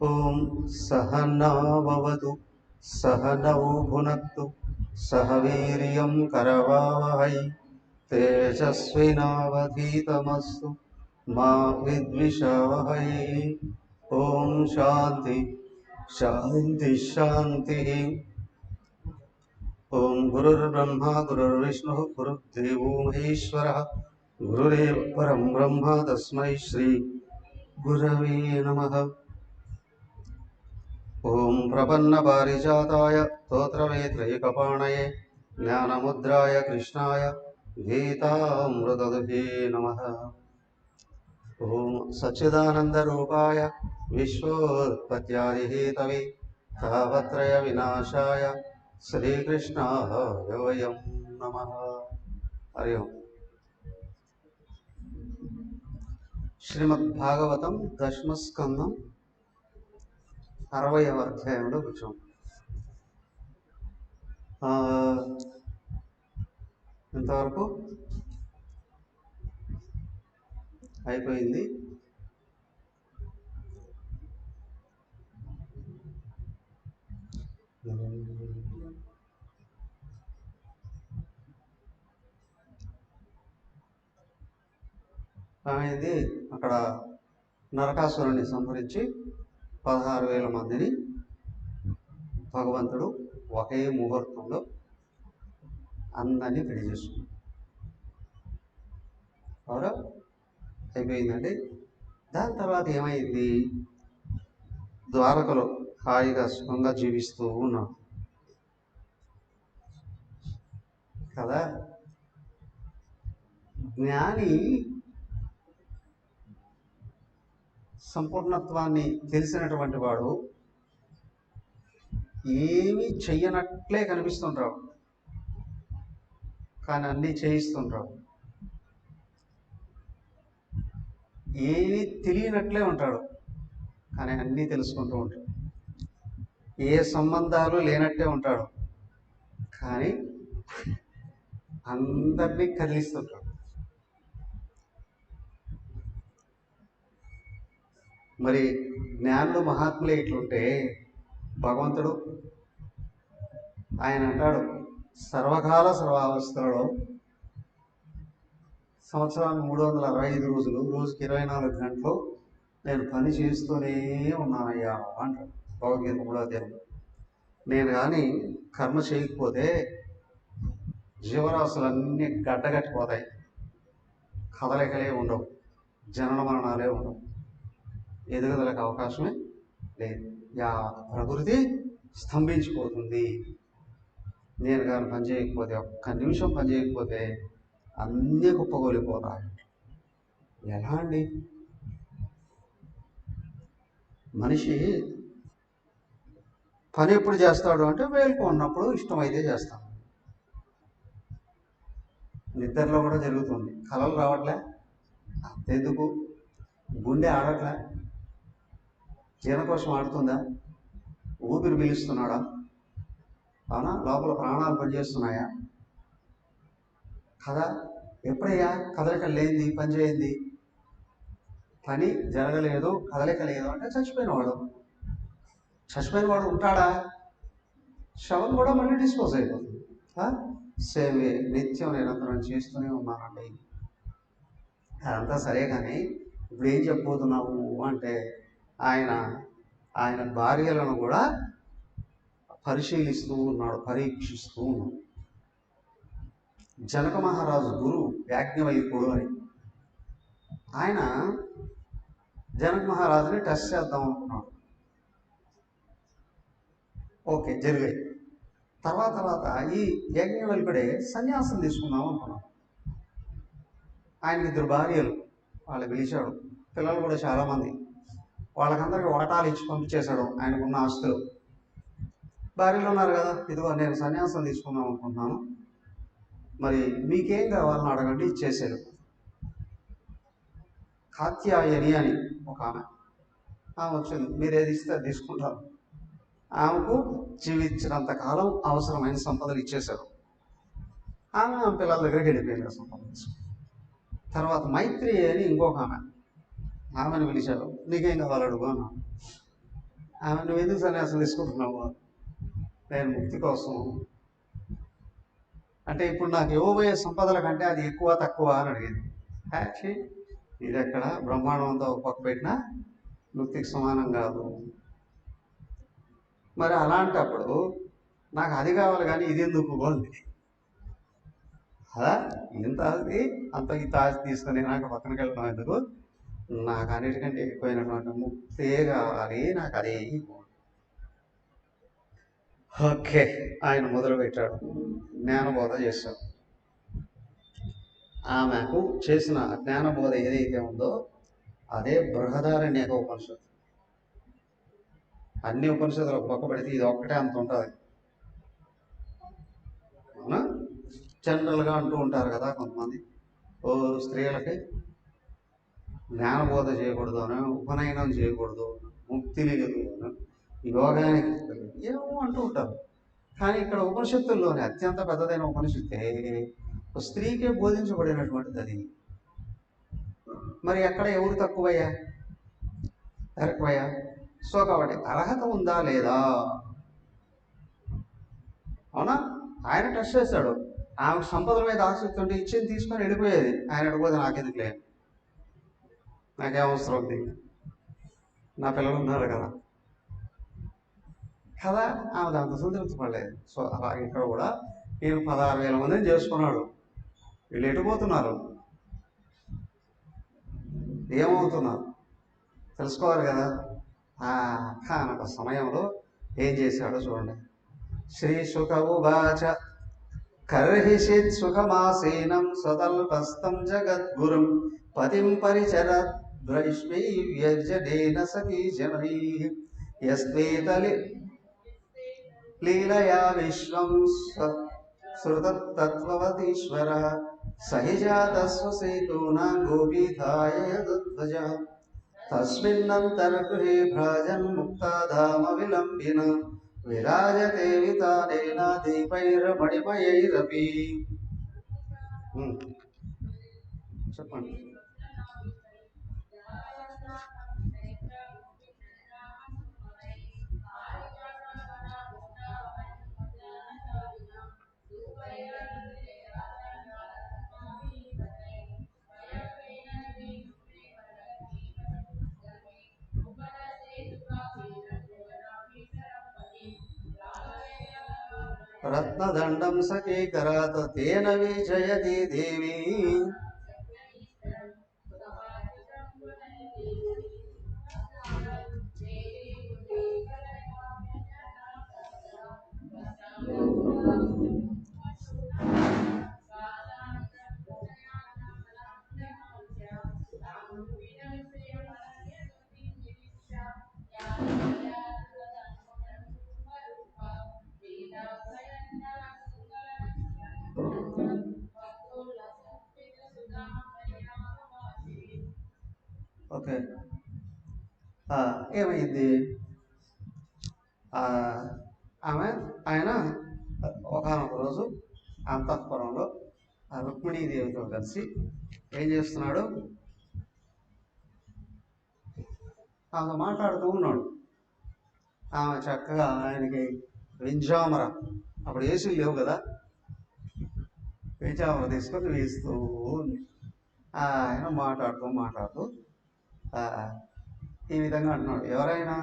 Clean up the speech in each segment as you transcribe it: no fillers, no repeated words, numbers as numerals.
ఓం సహనావవతు సహనౌ భునక్తు సహ వీర్యం కరవావహై తేజస్వినావధీతమస్తు మా విద్విషావహై. ఓం శాంతి శాంతి శాంతి. ఓం గురుర్బ్రహ్మ గురుర్విష్ణు గురుర్దేవో మహేశ్వరః గురురేవ పరం బ్రహ్మ తస్మై శ్రీ గురవే నమః. ఓం ప్రపన్న పారిజాతాయ స్తోత్రవేత్రైకపాణయే జ్ఞానముద్రాయ కృష్ణాయ గీతామృతదుహే నమః. ఓం సచ్చిదానందరూపాయ విశ్వోత్పత్యాదిహేతవే తాపత్రయ వినాశాయ శ్రీకృష్ణాయ వయం నమః. హరి ఓం. శ్రీమద్భాగవతం దశమస్కందం 60వ అధ్యాయంలో కూర్చోం. ఇంతవరకు అయిపోయింది. అనేది అక్కడ నరకాసురుని సంహరించి 16,000 మందిని భగవంతుడు ఒకే ముహూర్తంలో అందరినీ పెళ్లి చేసుకున్నాడు. అవునా? అయిపోయిందండి. దాని తర్వాత ఏమైంది? ద్వారకలో హాయిగా సుఖంగా జీవిస్తూ ఉన్నాం కదా. జ్ఞాని సంపూర్ణత్వాన్ని తెలిసినటువంటి వాడు ఏమీ చెయ్యనట్లే కనిపిస్తుంటాడు, కానీ అన్నీ చేయిస్తుంటాడు. ఏమీ తెలియనట్లే ఉంటాడు, కానీ అన్నీ తెలుసుకుంటూ ఉంటాడు. ఏ సంబంధాలు లేనట్టే ఉంటాడు, కానీ అందరినీ కదిలిస్తుంటాడు. మరి జ్ఞానులు మహాత్ములే ఇట్లుంటే భగవంతుడు ఆయన అంటాడు, సర్వకాల సర్వావస్థలలో సంవత్సరానికి 365 రోజులు, రోజుకి 24 గంటలు నేను పని చేస్తూనే ఉన్నానయ్యా అంటాడు భగవద్గీత 3వ అధ్యాయం. నేను కానీ కర్మ చేయకపోతే జీవరాశులన్నీ గడ్డగట్టిపోతాయి, కదలికలే ఉండవు, జనన మరణాలే ఉండవు, ఎదుగుదలకు అవకాశమే లేదు. ప్రకృతి స్తంభించిపోతుంది. నేను కానీ పని చేయకపోతే, ఒక్క నిమిషం పని చేయకపోతే అన్నీ కుప్పగోలిపోతాయి. ఎలా అండి? మనిషి పని ఎప్పుడు చేస్తాడు అంటే మేల్కొన్నప్పుడు ఇష్టమైతే చేస్తాడు. నిద్రలో కూడా జరుగుతుంది. కలలు రావట్లే, అంతెందుకు గుండె ఆడట్లే, జీర్ణకోశం ఆడుతుందా, ఊపిరి పీలుస్తున్నాడా, అవునా, లోపల ప్రాణాలు పనిచేస్తున్నాయా కదా. ఎప్పుడయ్యా కదలిక లేనిది, పని చేయింది, పని జరగలేదు, కదలిక లేదు అంటే చచ్చిపోయినవాడు. చచ్చిపోయిన వాడు ఉంటాడా? శవం కూడా మళ్ళీ డిస్పోజ్ అయిపోతుంది. సేవే నిత్యం నిరంతరం చేస్తూనే ఉన్నానండి. అదంతా సరే, కానీ ఇప్పుడు ఏం చెప్పబోతున్నావు అంటే ఆయన భార్యలను కూడా పరిశీలిస్తూ ఉన్నాడు, పరీక్షిస్తూ ఉన్నాడు. జనక మహారాజు గురు యాజ్ఞవల్క్యుడు అని ఆయన జనక మహారాజుని టెస్ట్ చేద్దాం అనుకున్నాడు. ఓకే, జరిగాయి. తర్వాత ఈ యాజ్ఞవల్కుడే సన్యాసం తీసుకుందాం అనుకున్నాం. ఆయనకి 2 భార్యలు, వాళ్ళు పిలిచాడు. పిల్లలు కూడా చాలామంది. వాళ్ళకందరికీ వాటాలు ఇచ్చి పంపించేశాడు ఆయనకున్న ఆస్తులు. భార్యలు ఉన్నారు కదా, ఇదిగో నేను సన్యాసం తీసుకుందాం అనుకుంటున్నాను, మరి మీకేం కావాలని అడగండి, ఇచ్చేసాడు. కాత్యాయని అని ఒక ఆమె వచ్చింది. మీరు ఏది ఇస్తే అది తీసుకుంటారు. ఆమెకు జీవించినంత కాలం అవసరమైన సంపదలు ఇచ్చేశారు. ఆమె పిల్లల దగ్గరికి వెళ్ళిపోయింది సంపద తీసుకుని. తర్వాత మైత్రి అని ఇంకొక ఆమెను పిలిచారు. నీకేం కావాలి అడుగు అన్నా. ఆమె నువ్వు ఎందుకు సన్యాసం తీసుకుంటున్నావు? నేను ముక్తి కోసం. అంటే ఇప్పుడు నాకు ఇవ్వబోయే సంపదల కంటే అది ఎక్కువ తక్కువ అని అడిగింది. యాక్చువల్లీ ఇది ఎక్కడ బ్రహ్మాండంతో పక్క పెట్టినా ముక్తికి సమానం కాదు. మరి అలాంటప్పుడు నాకు అది కావాలి కానీ ఇది ఎందుకు బాగుంది అదా? ఇంత ఆస్తి అంత ఇంత ఆస్తి తీసుకొని నాకు పక్కనకి వెళ్ళడం ఎందుకు? నాకు అన్నిటికంటే ఎక్కువైనటువంటి ముక్తే కావాలి, నాకు అదే. ఓకే, ఆయన మొదలుపెట్టాడు, జ్ఞానబోధ చేశాడు. ఆమెకు చేసిన జ్ఞానబోధ ఏదైతే ఉందో అదే బృహదారణ్యక ఉపనిషత్తు. అన్ని ఉపనిషత్తులు పక్క పెడితే ఇది ఒక్కటే అంత ఉంటుంది. అవునా? జనరల్గా అంటూ ఉంటారు కదా కొంతమంది, ఓ స్త్రీలకి జ్ఞానబోధ చేయకూడదు అని, ఉపనయనం చేయకూడదు, ముక్తి లేదు, యోగానికి ఏమో అంటూ ఉంటారు. కానీ ఇక్కడ ఉపనిషత్తుల్లోనే అత్యంత పెద్దదైన ఉపనిషత్తే స్త్రీకే బోధించబడినటువంటిది అది. మరి ఎక్కడ ఎవరు తక్కువయ్యా ఎక్కువయ్యా? సో కాబట్టి అర్హత ఉందా లేదా? అవునా? ఆయన టెస్ట్ చేశాడు. ఆమె సంపదల మీద ఆసక్తి ఉంటే ఇచ్చింది తీసుకొని వెళ్ళిపోయేది. ఆయన అడిగిపోతే నాకెందుకు లేదు, నాకేమవసరం ఉంది, నా పిల్లలు ఉన్నారు కదా కదా ఆమె దాంతో సంతృప్తి పడలేదు. సో అలాగే ఇక్కడ కూడా నేను 16,000 మందిని చేసుకున్నాడు. వీళ్ళు ఎటుపోతున్నారు, ఏమవుతున్నారు తెలుసుకోవాలి కదా. కానొక సమయంలో ఏం చేశాడో చూడండి. శ్రీ శుక ఉవాచ కర్హిషిత్ సుఖమాసీనం స్వతల్పస్థం జగద్గురుం పతిం పరిచరద్ భ్రైష్మై వ్యజనేన సఖీ జనైః యస్వేతలి లీలయా విశ్వం శృతతత్వవతీశ్వర సహిజాతస్వసేతూనా గోపీధాయ యదుధ్వజ తస్మిన్నంతర్గృహే భ్రాజన్ ముక్తాధామ విలంబిన విరాజతే వితానేన దీపైర్మణిమయైరపి. చెప్పండి. రత్నదండం సఖీకరాత్ తేన విజయతి దేవి. ఓకే, ఏమైంది? ఆయన ఒకనొక రోజు అంతఃపురంలో రుక్మిణీదేవితో కలిసి ఏం చేస్తున్నాడు, ఆమె మాట్లాడుతూ ఉన్నాడు. ఆమె చక్కగా ఆయనకి వింజామర, అప్పుడు ఏసీలు లేవు కదా, వింజామర తీసుకొని వేస్తూ ఉంది. ఆయన మాట్లాడుతూ ఈ విధంగా అంటున్నాడు. ఎవరైనా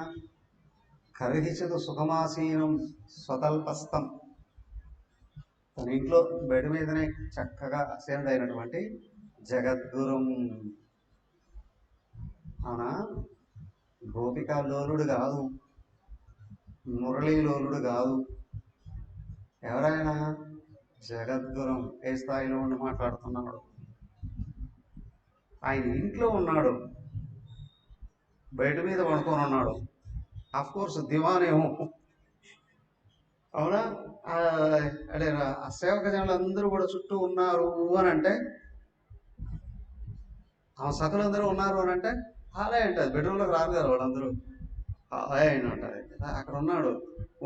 కర్హించదు సుఖమాసీనం స్వతల్పస్థం, తన ఇంట్లో బెడ్ మీదనే చక్కగా అసేనుడైనటువంటి జగద్గురుం. అవునా? గోపికా లోలుడు కాదు, మురళీ లోలుడు కాదు, ఎవరైనా జగద్గురం ఏ స్థాయిలో ఉండి మాట్లాడుతున్నాడు? ఆయన ఇంట్లో ఉన్నాడు, బయట మీద పడుకొని ఉన్నాడు. కోర్స్ దివానేమో, అవునా? అంటే ఆ సేవక జనులు అందరూ కూడా చుట్టూ ఉన్నారు అని అంటే, ఆ సకులందరూ ఉన్నారు అని అంటే హాలే అంటారు. బెడ్రూమ్లోకి రారు కదా వాళ్ళందరూ, హాయ్ అని ఉంటుంది. అక్కడ ఉన్నాడు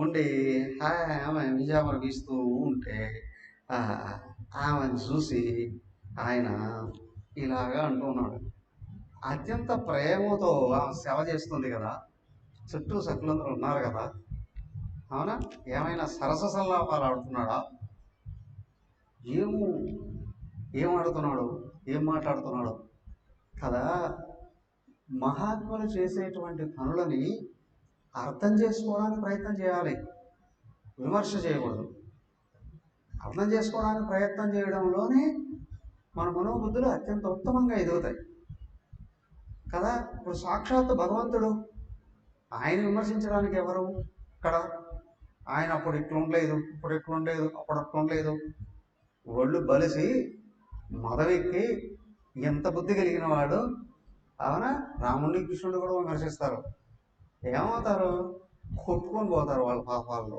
ఉండి హాయ్ ఆమె విజామర గీస్తూ ఉంటే ఆమెను చూసి ఆయన ఇలాగా అంటున్నాడు. అత్యంత ప్రేమతో ఆమె సేవ చేస్తుంది కదా, చుట్టూ సకులందరూ ఉన్నారు కదా, అవునా? ఏమైనా సరస సల్లాపాలు ఆడుతున్నాడా? ఏం ఆడుతున్నాడు, ఏం మాట్లాడుతున్నాడు కదా? మహాత్ములు చేసేటువంటి పనులని అర్థం చేసుకోవడానికి ప్రయత్నం చేయాలి, విమర్శ చేయకూడదు. అర్థం చేసుకోవడానికి ప్రయత్నం చేయడంలోనే మన మనోబుద్ధులు అత్యంత ఉత్తమంగా ఎదుగుతాయి కదా. ఇప్పుడు సాక్షాత్తు భగవంతుడు, ఆయన విమర్శించడానికి ఎవరు ఇక్కడ? ఆయన అప్పుడు ఇట్లుండలేదు, ఇప్పుడు ఇట్లుండలేదు, అప్పుడు అట్లుండలేదు. ఒళ్ళు బలిసి మదవెక్కి ఎంత బుద్ధి కలిగిన వాడు, అవునా? రాముడిని కృష్ణుడు కూడా విమర్శిస్తారు. ఏమవుతారు? కొట్టుకొని పోతారు వాళ్ళ పాపాల్లో.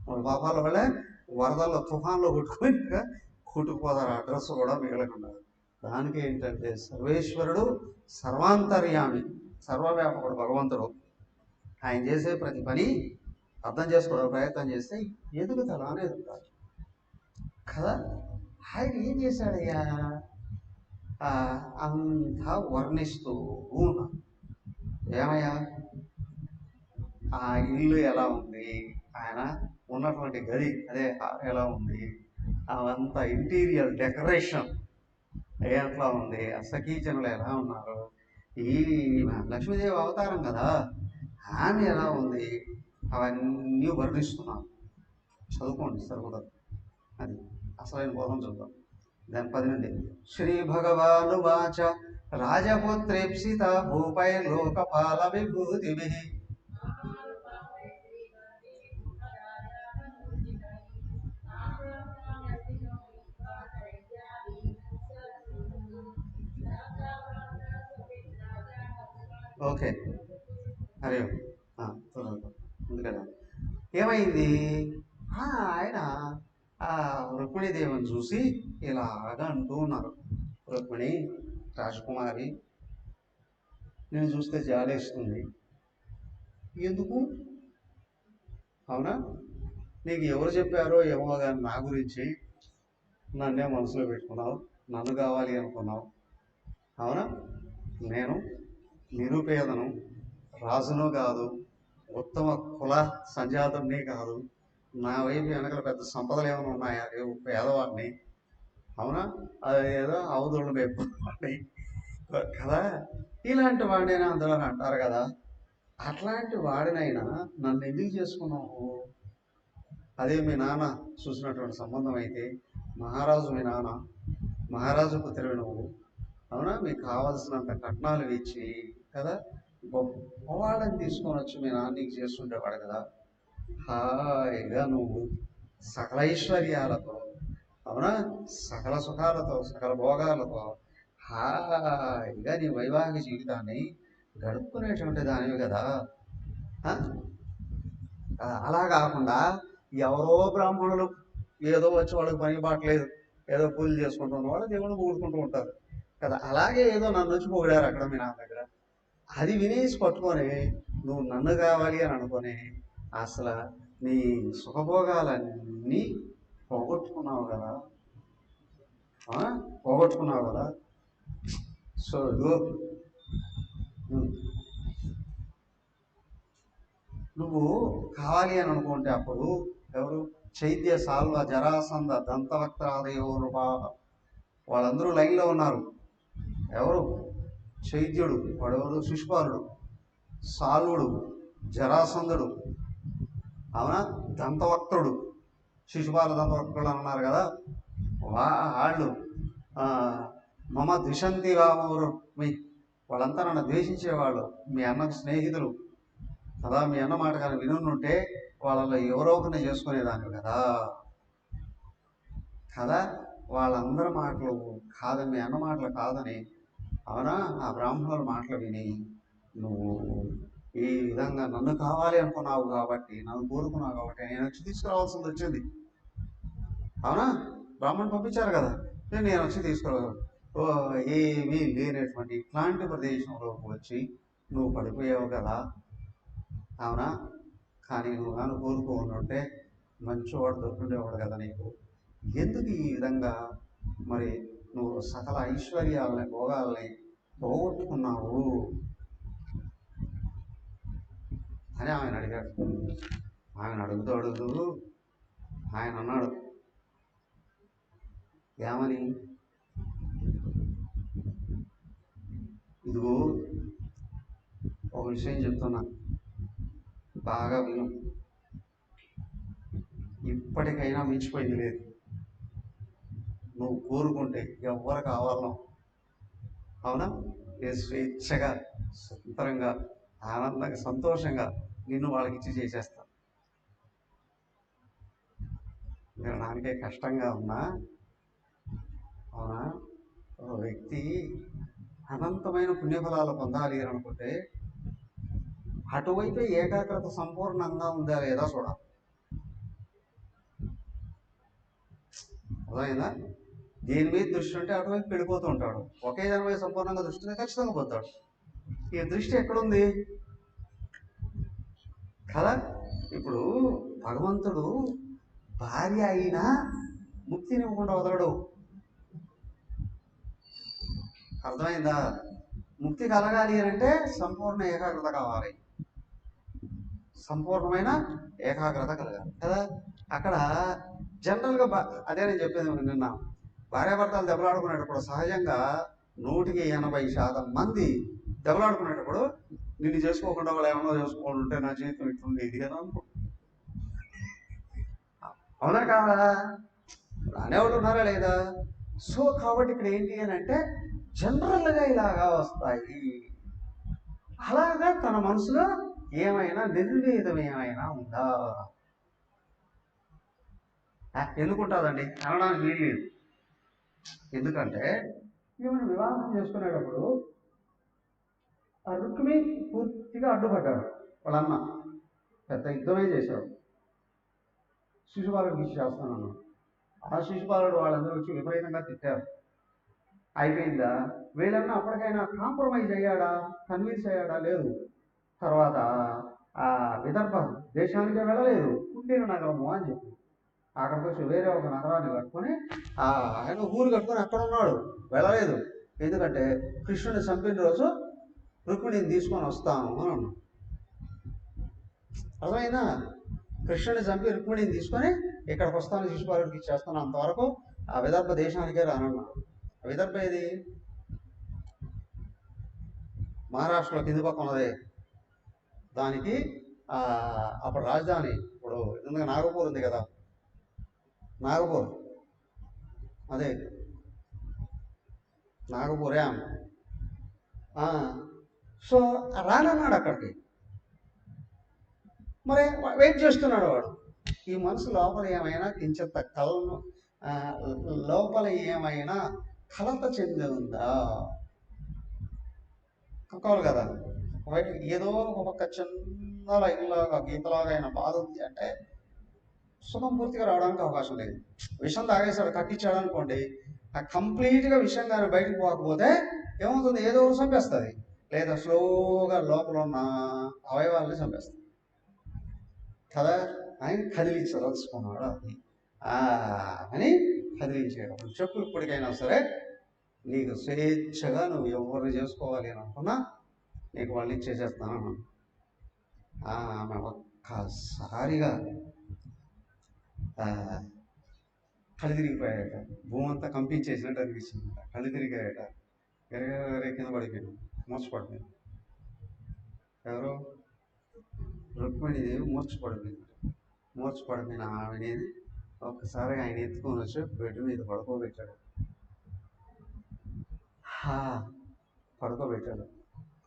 వాళ్ళ పాపాల వల్లే వరదల్లో తుఫాన్లో కొట్టుకుపోతారు, ఆ డ్రెస్ కూడా మిగలకుండా. దానికి ఏంటంటే సర్వేశ్వరుడు సర్వాంతర్యామి, సర్వవ్యాపకుడు భగవంతుడు. ఆయన చేసే ప్రతి పని అర్థం చేసుకోవడం ప్రయత్నం చేస్తే ఎదుగుతాడు అని ఎదుగుతాడు కదా. ఆయన ఏం చేశాడయ్యా? అంతా వర్ణిస్తూ ఉన్నా. ఏమయ్యా? ఆ ఇల్లు ఎలా ఉంది, ఆయన ఉన్నటువంటి గది అదే ఎలా ఉంది, అవంతా ఇంటీరియర్ డెకరేషన్ ఎట్లా ఉంది, ఆ సఖీజనులు ఎలా ఉన్నారు, ఈ లక్ష్మీదేవి అవతారం కదా, ఆమె ఎలా ఉంది, అవన్నీ వర్ణిస్తున్నాం. చదువుకోండి సరిపోతుంది. అది అసలైన బోధం చూద్దాం. దాని 10 నుండి. శ్రీ భగవాను వాచ రాజపుత్రేప్సిత భూపై లోకపాల విభూతిభి ఓకే అరే ఉంది కదా. ఏమైంది? ఆయన ఆ రుక్మిణీదేవిని చూసి ఇలాగా అంటూ ఉన్నారు. రుక్మిణి, రాజకుమారి, నేను చూస్తే జాలేస్తుంది. ఎందుకు? అవునా? నీకు ఎవరు చెప్పారో ఏమో కానీ నా గురించి నన్నే మనసులో పెట్టుకున్నావు, నన్ను కావాలి అనుకున్నావు. అవునా? నేను నిరుపేదను, రాజును కాదు, ఉత్తమ కుల సంజాతుడిని కాదు, నా వైపు వెనకల పెద్ద సంపదలు ఏమైనా ఉన్నాయా? లేవు, పేదవాడిని. అవునా? ఏదో అవధులను పెట్టుకోండి కదా. ఇలాంటి వాడినైనా అందరూ అంటారు కదా. అట్లాంటి వాడినైనా నన్ను ఎందుకు చేసుకున్నావు? అదే మీ నాన్న చూసినటువంటి సంబంధం అయితే, మహారాజు మీ నాన్న, మహారాజు పుత్రుడు నువ్వు, అవునా? మీకు కావాల్సినంత కట్నాలు ఇచ్చి కదా, గొప్పవాళ్ళని తీసుకొని వచ్చి మీ నాన్న నీకు చేస్తుండేవాడు కదా. హాయిగా నువ్వు సకల ఐశ్వర్యాలతో, అవునా, సకల సుఖాలతో, సకల భోగాలతో హాయిగా నీ వైవాహిక జీవితాన్ని గడుపుకునేటువంటి దానివి కదా. అలా కాకుండా ఎవరో బ్రాహ్మణులు ఏదో వచ్చి వాళ్ళకి పని బాటలేదు, ఏదో పూజలు చేసుకుంటున్న వాళ్ళు దేవుని పొగుడుకుంటూ ఉంటారు కదా. అలాగే ఏదో నన్ను వచ్చి పొగిడారు అక్కడ మీ నాన్న దగ్గర, అది వినేసి పట్టుకొని నువ్వు నన్ను కావాలి అని అనుకొని అసలు నీ సుఖభోగాలన్నీ పోగొట్టుకున్నావు కదా, పోగొట్టుకున్నావు కదా. సో నువ్వు కావాలి అని అనుకుంటే అప్పుడు ఎవరు? చైత్య, సాల్వ, జరాసంద, దంతవక్త్రాదయో రూపా, వాళ్ళందరూ లైన్లో ఉన్నారు. ఎవరు? చైత్యుడు, వాడెవరు? శిశుపాలుడు. సాల్వుడు, జరాసంధుడు, అవునా? దంతవక్త్రుడు, శిశుపాల దంతవక్త్రుడు అన్నారు కదా. వాళ్ళు మమ ద్విషంతి వామరు, వాళ్ళంతా నన్ను ద్వేషించేవాళ్ళు, మీ అన్నకు స్నేహితులు కదా. మీ అన్న మాట కానీ వినుంటే వాళ్ళలో ఎవరో ఒకరిని చేసుకునేదాన్ని కదా కదా వాళ్ళందరి మాటలు కాదని, మీ అన్న మాటలు కాదని, అవునా, ఆ బ్రాహ్మణుల మాటలు విని నువ్వు ఈ విధంగా నన్ను కావాలి అనుకున్నావు కాబట్టి, నన్ను కోరుకున్నావు కాబట్టి నేను వచ్చి తీసుకురావాల్సింది వచ్చింది. అవునా, బ్రాహ్మణ్ పంపించారు కదా, నేను వచ్చి తీసుకురావాలి. ఏమీ లేనటువంటి ఇట్లాంటి ప్రదేశంలోకి వచ్చి నువ్వు పడిపోయావు కదా. అవునా, కానీ నువ్వు నన్ను కోరుకోనుంటే మంచివాడు దొరుకుండేవాడు కదా నీకు. ఎందుకు ఈ విధంగా మరి నువ్వు సకల ఐశ్వర్యాలని, భోగాల్ని పోగొట్టుకున్నావు అని ఆయన అడిగాడు. ఆయన అడుగుతూ ఆయన అన్నాడు ఏమని, ఇదిగో ఒక విషయం చెప్తున్నా, బాగా విను. ఇప్పటికైనా మించిపోయింది లేదు. నువ్వు కోరుకుంటే ఎవరు కావాలనో, అవునా, నేను స్వేచ్ఛగా, స్వతంత్రంగా, ఆనందంగా, సంతోషంగా నిన్ను వాళ్ళకి ఇచ్చి చేసేస్తా. వినడానికే కష్టంగా ఉన్నా, అవునా, ఒక వ్యక్తి అనంతమైన పుణ్యఫలాలు పొందాలి అని అనుకుంటే అటువైపే ఏకాగ్రత సంపూర్ణంగా ఉందా లేదా చూడాలి. అర్థమైందా? దేని మీద దృష్టి ఉంటే అటువైపు వెళ్ళిపోతూ ఉంటాడు. ఒకే దాని మీద సంపూర్ణంగా దృష్టి ఉంటే ఖచ్చితంగా పోతాడు. ఈ దృష్టి ఎక్కడుంది కదా. ఇప్పుడు భగవంతుడు భార్య అయినా ముక్తినివ్వకుండా వదలడు. అర్థమైందా? ముక్తి కలగాలి అంటే సంపూర్ణ ఏకాగ్రత కావాలి, సంపూర్ణమైన ఏకాగ్రత కలగాలి కదా. అక్కడ జనరల్గా అదే నేను చెప్పేది నిన్న, భార్యాభర్తలు దెబ్బలాడుకునేటప్పుడు సహజంగా 180% మంది దెబ్బలాడుకునేటప్పుడు నిన్ను చేసుకోకుండా వాళ్ళు ఏమన్నా చేసుకోవాలంటే నా జీవితం ఇట్లుండేది కదా అనుకో. అవునా కాదా? అనేవాళ్ళు ఉన్నారా లేదా? సో కాబట్టి ఇక్కడ ఏంటి అని అంటే జనరల్గా ఇలాగా వస్తాయి. అలాగా తన మనసులో ఏమైనా నిర్వేదం ఏమైనా ఉందా? ఎందుకుంటుందండి అనడానికి వీల్లేదు. ఎందుకంటే ఈమెను వివాహం చేసుకునేటప్పుడు ఆ రుక్మి పూర్తిగా అడ్డుపడ్డాడు. వాళ్ళ అన్న పెద్ద యుద్ధమే చేశాడు. శిశుపాలుడికి ఇచ్చేస్తానన్నాడు. ఆ శిశుపాలుడు వాళ్ళందరూ వచ్చి విపరీతంగా తిట్టారు. అయిపోయిందా? వీళ్ళన్నా అప్పటికైనా కాంప్రమైజ్ అయ్యాడా, కన్విన్స్ అయ్యాడా? లేదు. తర్వాత ఆ విదర్భ దేశానికే వెళ్ళలేదు, పుట్టిన నగరము అని చెప్పి అక్కడికి వచ్చి వేరే ఒక నగరాన్ని కట్టుకొని ఆయన ఊరు కట్టుకొని అక్కడ ఉన్నాడు, వెళ్ళలేదు. ఎందుకంటే కృష్ణుని చంపిన రోజు రుక్మిణిని తీసుకొని వస్తాను అని అన్నాడు. అర్థమైనా? కృష్ణుని చంపి రుక్మిణిని తీసుకొని ఇక్కడికి వస్తాను, శిశుపాలుడికి ఇచ్చేస్తాను, అంతవరకు ఆ విదర్భ దేశానికే రానన్నాడు. విదర్భ ఏది? మహారాష్ట్రలో కింది పక్క ఉన్నదే. దానికి అప్పుడు రాజధాని, ఇప్పుడు ఎందుకంటే నాగపూర్ ఉంది కదా, నాగపూర్ అదే నాగపూరే. సో రానన్నాడు అక్కడికి. మరి వెయిట్ చేస్తున్నాడు వాడు. ఈ మనసు లోపల ఏమైనా కించెంత కలను లోపల ఏమైనా కలత చెంది ఉందా? కక్కోవాలి కదా. ఏదో ఒక చిన్న లైన్లాగా గీతలాగా అయినా బాధ ఉంది అంటే సుఖం పూర్తిగా రావడానికి అవకాశం లేదు. విషం తాగేశాడు, కక్కిచ్చాడు అనుకోండి, ఆ కంప్లీట్గా విషం కానీ బయటకు పోకపోతే ఏమవుతుంది? ఏదో ఒకటి చంపేస్తుంది, లేదా స్లోగా లోపల ఉన్న అవయవాలని చంపేస్తుంది కదా. ఆయన కదిలించదలుచుకున్నాడు అది అని కదిలించేటప్పుడు చెప్పు. ఇప్పటికైనా సరే నీకు స్వేచ్ఛగా నువ్వు ఎవరిని చేసుకోవాలి అని అనుకున్నా నీకు వాళ్ళు ఇచ్చేసేస్తాను. ఆమె ఒక్కసారిగా కళ్ళు తిరిగిపోయాయట, భూమి అంతా కంపించేసినట్టు అనిపించింది. కళ్ళు తిరిగాయట, ఎరగరే కింద పడిపోయాడు, మూర్చపడిపోయింది. ఎవరు? రుక్మిణీదేవి మూర్చపడిపోయింది. మూర్చపడిపోయిన ఆమెనేది ఒక్కసారి ఆయన ఎత్తుకొని వచ్చి బెడ్ మీద పడుకోబెట్టాడు.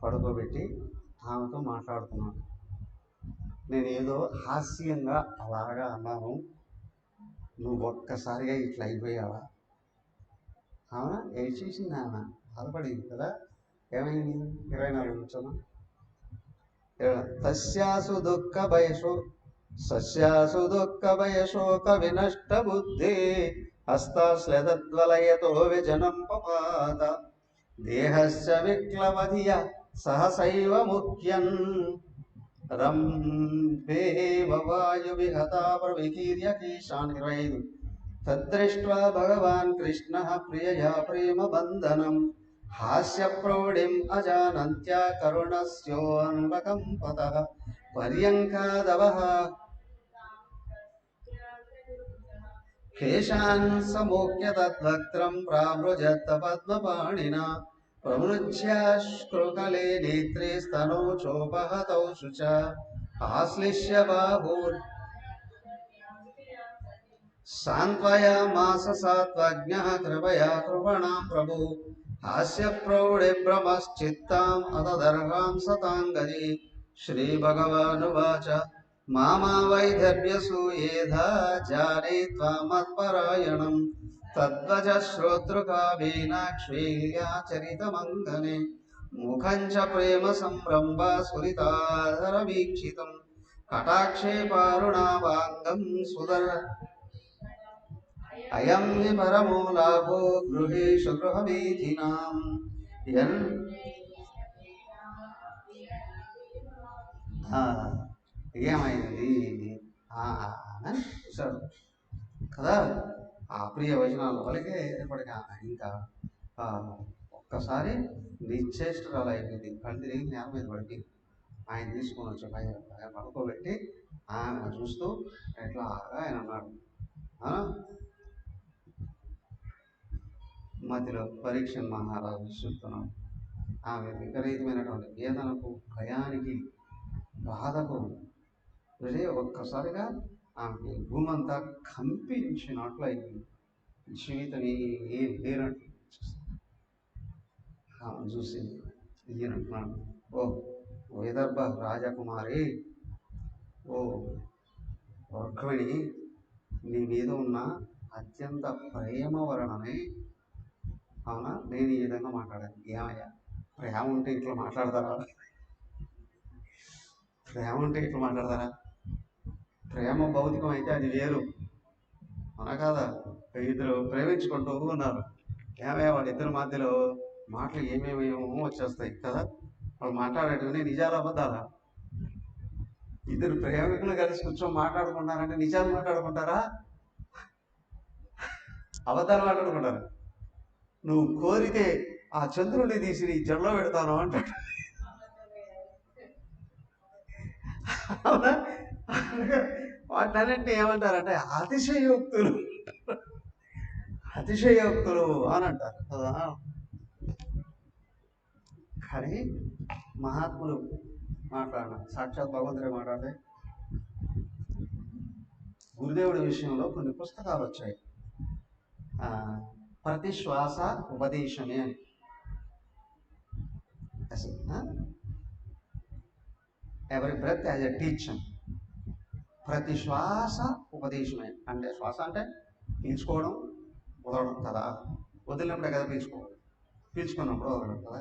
పడుకోబెట్టి ఆమెతో మాట్లాడుతున్నాడు. నేనేదో హాస్యంగా అలాగా అన్నాను, నువ్వు ఒక్కసారిగా ఇట్లా అయిపోయావా? అవునా? ఏడ్చేసింది ఆమె, బాధపడింది కదా. ఏమైంది? 24 నిమిషాలు. తస్యాసు దుఃఖ భయశో సస్యాసు దుఃఖ భయశోక వినష్ట బుద్ధి హస్తాశ్లతద్వలయతో వ్యజనం పపాత దేహస్య విక్లవధియ సహసైవ ముఖ్యన్ రంభేవ వాయు విహతా ప్రవికీర్య కీశాన్. 25. తద్దృష్ట్వా భగవాన్ కృష్ణ ప్రియయా ప్రేమ బంధనం హాస్య ప్రౌఢిం అజానంత్యా కరుణస్యోన్వకంపతః పర్యంకాదవః కేశాన్ సమోక్య తద్వక్త్రం ప్రామృజత్త పద్మపాణినా ప్రమృజ్యాశ్రుకలే నేత్రే స్తనోచోపహతౌ శుచ ఆశ్లిష్య బాహూర్ సాంత్వయామాస సాత్వజ్ఞః కృపయా కృపణాం ప్రభు హాస్య ప్రౌఢి భ్రమశ్చిత్తాం అతదర్హాం సతాంగది. శ్రీభగవానువాచ మామా వైధర్మ్యసూయేధా జానే త్వామత్పరాయణం తద్వచ శ్రోతృకావేనాక్ష్వేయాచరితమంగనే ముఖం చ ప్రేమ సంరంభ స్ఫురితాధరవీక్షితం కటాక్షే పారుణావాంగం సుదర అయం హి పరమో లాభో గృహేషు గృహమేధినాం. ఏమైంది చూశాడు కదా. ఆ ప్రియ వచనాల వలకే ఇప్పటికి ఇంకా ఒక్కసారి నిశ్చేష్టురాలు అయిపోయింది. కళ్ళు తిరిగి నేల మీద పడిపోయింది. ఆయన తీసుకొని వచ్చి పడుకోబెట్టి ఆయన చూస్తూ ఎట్లా ఆయన అన్నాడు. మధ్యలో పరీక్ష మహారాజు చూస్తున్నాడు. ఆమె విపరీతమైనటువంటి వేదనకు, భయానికి, బాధకు ఒక్కసారిగా ఆమెకి భూమంతా కంపించినట్లు అయింది. జీవితం ఏం లేనట్లు ఆమె చూసింది. ఈయనంటున్నాడు, ఓ విదర్భ రాజకుమారి, ఓ వర్గవిని, నీ మీద ఉన్న అత్యంత ప్రేమ వలననే అవునా నేను ఈ విధంగా మాట్లాడాను. ఏమయ్యా, ప్రేమ ఉంటే ఇట్లా మాట్లాడతారా? ప్రేమ ఉంటే ఇట్లా మాట్లాడతారా? ప్రేమ భౌతికం అయితే అది వేరు, అవునా కాదా? ఇద్దరు ప్రేమించుకుంటూ ఉన్నారు. ఏమయ్యా, వాళ్ళిద్దరి మధ్యలో మాటలు ఏమేమేమో వచ్చేస్తాయి కదా. వాళ్ళు మాట్లాడేటివన్నీ నిజాలు అబద్ధాలా? ఇద్దరు ప్రేమికులు కలిసి కూర్చొని మాట్లాడుకుంటారంటే నిజాలు మాట్లాడుకుంటారా, అబద్ధాలు మాట్లాడుకుంటారా? నువ్వు కోరితే ఆ చంద్రుడిని తీసి నీ జడలో పెడతాను అంటాడు. అవునా? వాటినన్నింటినీ ఏమంటారంటే అతిశయోక్తులు, అతిశయోక్తులు అని అంటారు కదా. కానీ మహాత్ములు మాట్లాడిన సాక్షాత్ భగవంతుడే మాట్లాడితే గురుదేవుడి విషయంలో కొన్ని పుస్తకాలు వచ్చాయి. ప్రతి శ్వాస ఉపదేశమే అని. ఎవరి బ్రెత్ యాజ్ ఎ టీచర్. ప్రతి శ్వాస ఉపదేశమే. అంటే శ్వాస అంటే పీల్చుకోవడం, వదలడం కదా. వదిలినప్పుడే కదా పీల్చుకోవడం, పీల్చుకున్నప్పుడు వదలడం కదా.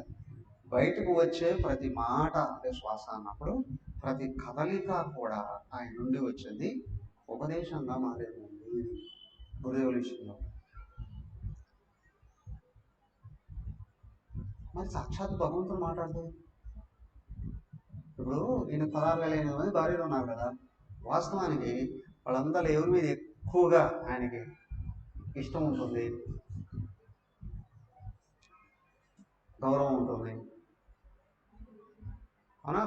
బయటకు వచ్చే ప్రతి మాట అంటే శ్వాస అన్నప్పుడు ప్రతి కదలిక కూడా ఆయన నుండి వచ్చేది ఉపదేశంగా మారేది గురుదేవుల విషయంలో. మరి సాక్షాత్ భగవంతుడు మాట్లాడుతుంది. ఇప్పుడు ఈయన 16,000 మంది భార్యలు ఉన్నారు కదా. వాస్తవానికి వాళ్ళందరూ ఎవరి మీద ఎక్కువగా ఆయనకి ఇష్టం ఉంటుంది, గౌరవం ఉంటుంది? అవునా?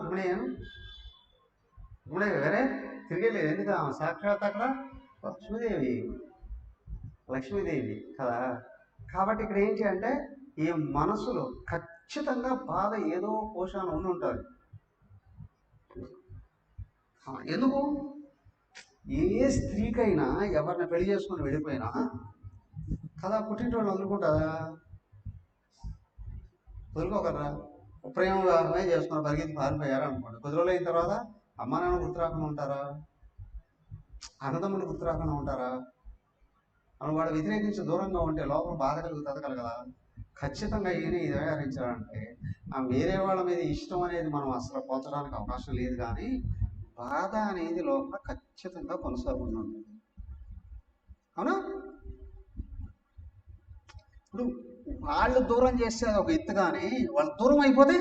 ఇప్పుడే వేరే తిరిగేలేదు. ఎందుకు? ఆమె సాక్షాత్ అక్కడ లక్ష్మీదేవి కదా. కాబట్టి ఇక్కడ ఏంటి అంటే ఈ మనసులో ఖచ్చితంగా బాధ ఏదో పోషణ ఉండి ఉంటుంది. ఎందుకు? ఏ స్త్రీకైనా ఎవరిని పెళ్లి చేసుకుని వెళ్ళిపోయినా కదా పుట్టింటోళ్ళు వదులుకుంటుందా? వదులుకోగలరా? ప్రేమగా చేసుకుని పరిగెత్తి పారిపోయారు అనుకోండి. 10 రోజులు అయిన తర్వాత అమ్మ నాన్న గుర్తు రాకుండా ఉంటారా? అన్నదమ్ములు గుర్తు రాకుండా ఉంటారా? మనం వాడు వ్యతిరేకించి దూరంగా ఉంటే లోపల బాధ కలుగుతుంది కలగదా? ఖచ్చితంగా ఈయన ఇది వ్యవహరించాలంటే ఆ వేరే వాళ్ళ మీద ఇష్టం అనేది మనం అసలు పోల్చడానికి అవకాశం లేదు, కానీ బాధ అనేది లోపల ఖచ్చితంగా కొనసాగుతుంది. అవునా? ఇప్పుడు వాళ్ళు దూరం చేస్తే అది ఒక ఎత్తు, కానీ వాళ్ళు దూరం అయిపోతే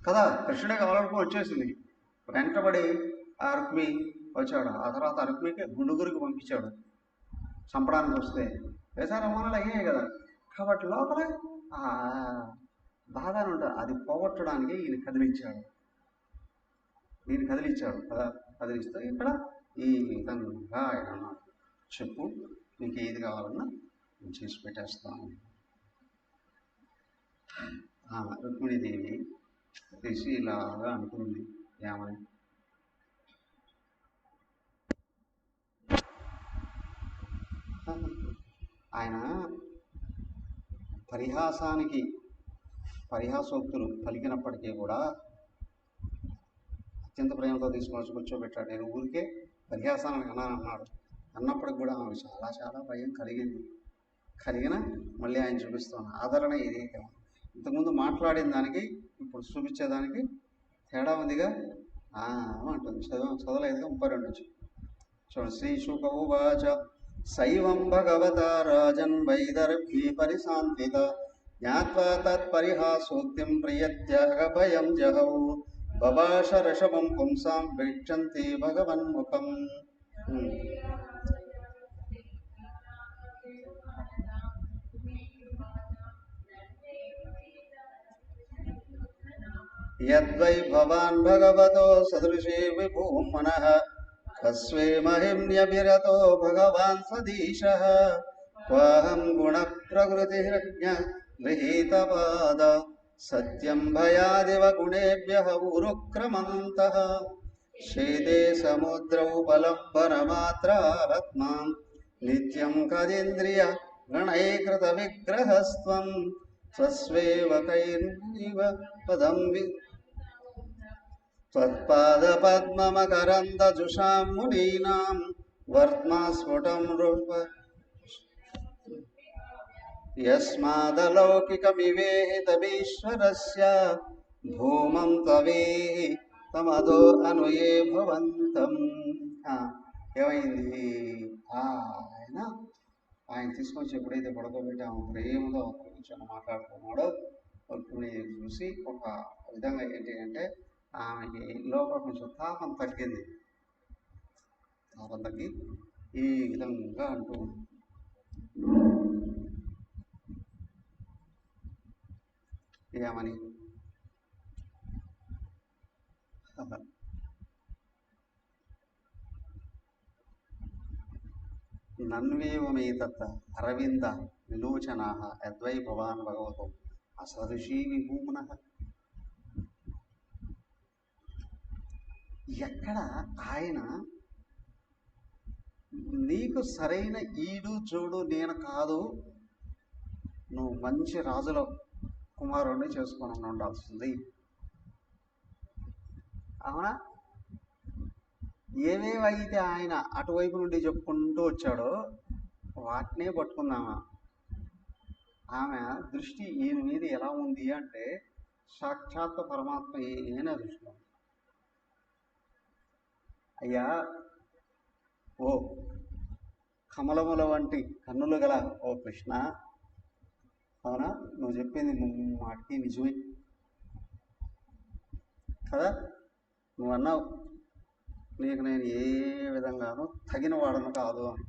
కదా. కృష్ణుడే కావాలనుకో వచ్చేసింది, వెంటబడి ఆ రుక్మి వచ్చాడు. ఆ తర్వాత ఆ రుక్మికి గుండుగురికి పంపించాడు చంపడానికి వస్తే. వేసారి అవమానాలు అయ్యాయి కదా. కాబట్టి లోపల ఆ బాధను ఉంటుంది, అది పోగొట్టడానికి ఈయన కదిలించాడు కదా. కదిలిస్తే ఇక్కడ ఈ విధంగా ఆయన అన్నాడు, చెప్పు నీకు ఏది కావాలన్నా నేను చేసి పెట్టేస్తాను. రుక్మిణీదేవి తెలిసి ఇలాగా అంటుంది, ఏమని? ఆయన పరిహాసోక్తులు పలికినప్పటికీ కూడా అత్యంత ప్రేమతో తీసుకొని కూర్చోబెట్టాడు. నేను ఊరికే పరిహాసానికి అన్నాడు. అన్నప్పటికి కూడా ఆమెకు చాలా చాలా భయం కలిగిన మళ్ళీ ఆయన చూపిస్తాను ఆదరణ. ఏదైతే ఇంతకుముందు మాట్లాడిన దానికి ఇప్పుడు చూపించేదానికి తేడా ఉందిగా అంటుంది. చదవలేదుగా 32 నుంచి చూడండి. శ్రీ శుకౌవాచ శైవం భగవతా రాజన్ వైదర్భీ పరిశాంతిత జ్ఞాత్వా తత్పరిహాసోక్తిం ప్రియత్యాగ భయం జహౌ బభాష ఋషభం పుంసాం వీక్షంతి భగవన్ముఖం. యద్వై భవాన్ భగవతో సదృశే విభూం మనః కస్వే మహిమ్న్యభిరతో భగవాన్ సదీశః క్వాహం గుణ ప్రకృతిర్జ్ఞ గృహీతపాద సత్యం భయాదివ గుణేభ్యః ఉరుక్రమంతః శేదే సముద్రౌపలంబనమాత్రారత్మాం నిత్యం కదింద్రియ గణైకృత విగ్రహస్త్వం స్వస్వేవ కైర్నివ పదం త్వత్పాదపద్మమకరందజుషాం మునీనాం వర్త్మా స్ఫుటం రూప యస్మాదలౌకికమివేహితమీశ్వరస్య భూమం త్వవేహి తమదో అనుయే భవంతం. ఏమైంది? ఆయన తీసుకొచ్చి ఎప్పుడైతే పడుకోబెట్టి ఆమె ప్రేమతో కూర్చొని మాట్లాడుతున్నాడో రుక్మిణి చూసి ఒక విధంగా ఏంటి అంటే ఆమెకి లోపల కొంచెం తాపం తగ్గి ఈ విధంగా అంటూ ఏమని? నన్వేవమేతత్ అరవింద విలోచనాః యద్వై భవాన్ భగవతో అసదృశీ విభూమ్నః. ఎక్కడ ఆయన నీకు సరైన ఈడు చూడు నేను కాదు, నువ్వు మంచి రాజుల కుమారుడిని చేసుకొని ఉండాల్సింది. అవునా? ఏవేవైతే ఆయన అటువైపు నుండి చెప్పుకుంటూ వచ్చాడో వాటినే పట్టుకుందామా. ఆమె దృష్టి ఈయన మీద ఎలా ఉంది అంటే సాక్షాత్ పరమాత్మ ఈయన దృష్టిలో. అయ్యా, ఓ కమలముల వంటి కన్నులు గల ఓ కృష్ణ, అవునా? నువ్వు చెప్పింది మాటికి నిజమే కదా. నువ్వు అన్నావు నీకు నేను ఏ విధంగానూ తగిన వాడను కాదు అని.